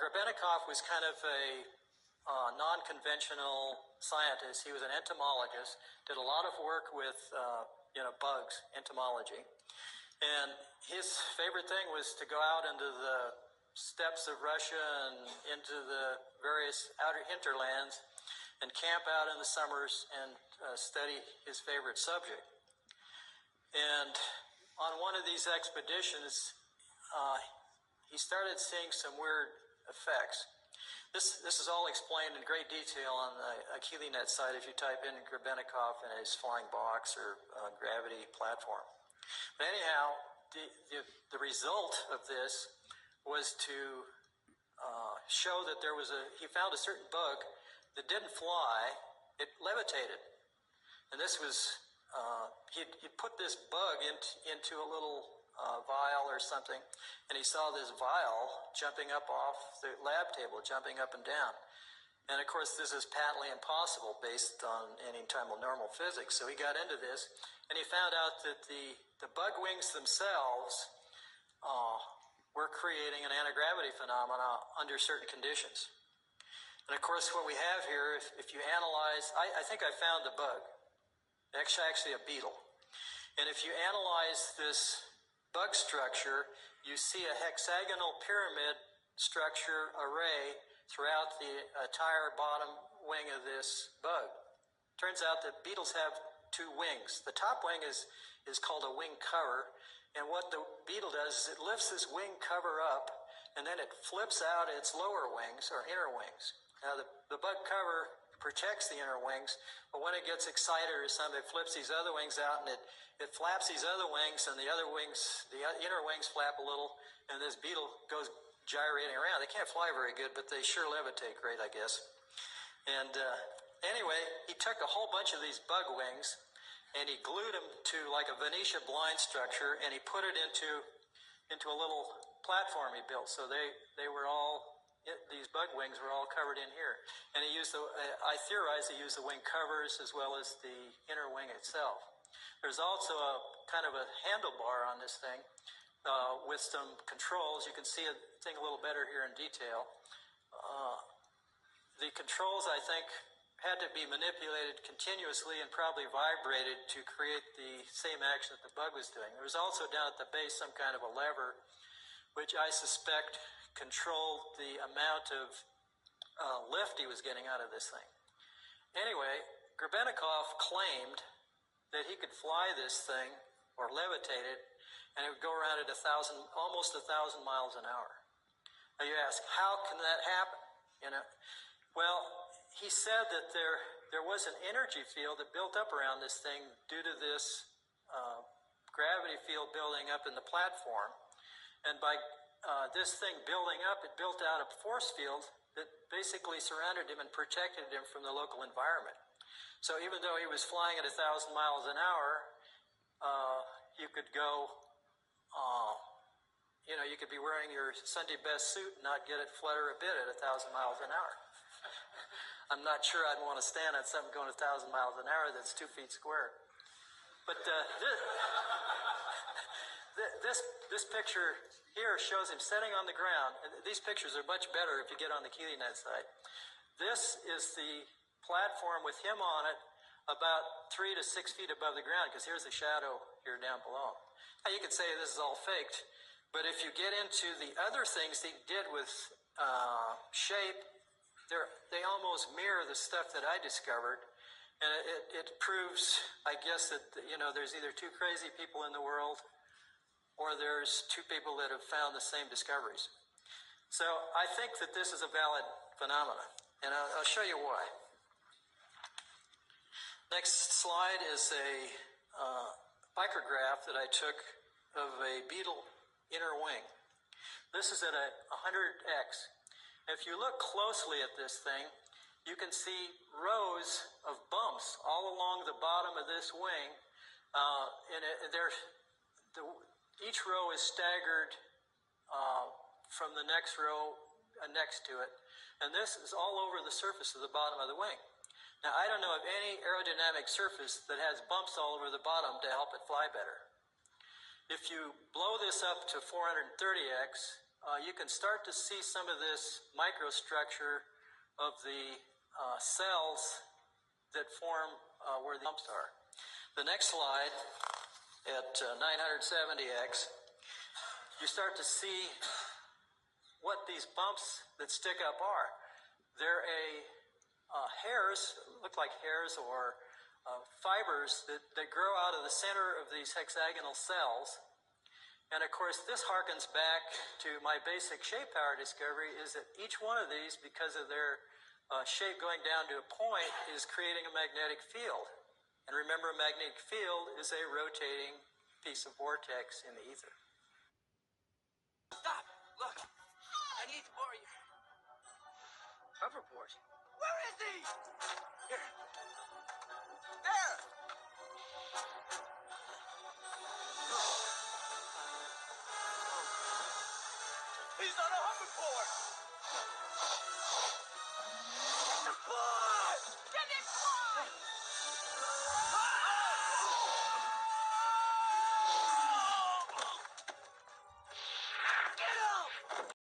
Grebennikov was kind of a non-conventional scientist. He was an entomologist, did a lot of work with bugs, entomology. And his favorite thing was to go out into the steppes of Russia and into the various outer hinterlands and camp out in the summers and study his favorite subject. And on one of these expeditions, he started seeing some weird effects. This is all explained in great detail on the AchilleNet site if you type in Grebennikov and his flying box or gravity platform. But anyhow, the result of this was to show that he found a certain bug that didn't fly, it levitated. And this was, he'd put this bug into a little vial or something, and he saw this vial jumping up off the lab table, jumping up and down. And of course, this is patently impossible based on any type of normal physics. So he got into this, and he found out that the bug wings themselves were creating an anti-gravity phenomena under certain conditions. And of course, what we have here, if you analyze, I think I found the bug, actually a beetle. And if you analyze this bug structure, you see a hexagonal pyramid structure array throughout the entire bottom wing of this bug. Turns out that beetles have two wings. The top wing is called a wing cover, and what the beetle does is it lifts this wing cover up, and then it flips out its lower wings, or inner wings. Now, the bug cover protects the inner wings, but when it gets excited or something, it flips these other wings out, and it flaps these other wings, and the inner wings flap a little, and this beetle goes gyrating around. They can't fly very good, but they sure levitate great, I guess. And anyway, he took a whole bunch of these bug wings, and he glued them to like a Venetia blind structure, and he put it into a little platform he built. So they were all, these bug wings were all covered in here. And he used I theorize he used the wing covers as well as the inner wing itself. There's also a kind of a handlebar on this thing with some controls. You can see the thing a little better here in detail. The controls, I think, had to be manipulated continuously and probably vibrated to create the same action that the bug was doing. There was also down at the base some kind of a lever, which I suspect controlled the amount of lift he was getting out of this thing. Anyway, Grebennikov claimed that he could fly this thing or levitate it, and it would go around at almost 1,000 miles an hour. Now you ask, how can that happen? Well, he said that there was an energy field that built up around this thing due to this gravity field building up in the platform, and by this thing building up, it built out a force field that basically surrounded him and protected him from the local environment. So even though he was flying at 1,000 miles an hour, you could go, you could be wearing your Sunday best suit and not get it flutter a bit at 1,000 miles an hour. I'm not sure I'd want to stand on something going 1,000 miles an hour that's 2 feet square. But this picture here shows him sitting on the ground. And these pictures are much better if you get on the AchilleNet site. This is the platform with him on it about 3 to 6 feet above the ground, because here's the shadow here down below. Now you could say this is all faked, but if you get into the other things he did with shape, they almost mirror the stuff that I discovered, and it proves, I guess, that there's either two crazy people in the world, or there's two people that have found the same discoveries. So I think that this is a valid phenomenon, and I'll show you why. Next slide is a micrograph that I took of a beetle inner wing. This is at 100x. If you look closely at this thing, you can see rows of bumps all along the bottom of this wing, each row is staggered from the next row next to it, and this is all over the surface of the bottom of the wing. Now, I don't know of any aerodynamic surface that has bumps all over the bottom to help it fly better. If you blow this up to 430x, you can start to see some of this microstructure of the cells that form where the bumps are. The next slide at 970x, you start to see what these bumps that stick up are. They're hairs, look like hairs or fibers that grow out of the center of these hexagonal cells. And of course, this harkens back to my basic shape power discovery, is that each one of these, because of their shape going down to a point, is creating a magnetic field. And remember, a magnetic field is a rotating piece of vortex in the ether. Stop! Look! I need to borrow your hoverboard. Where is he? Here. There! He's on a hoverboard!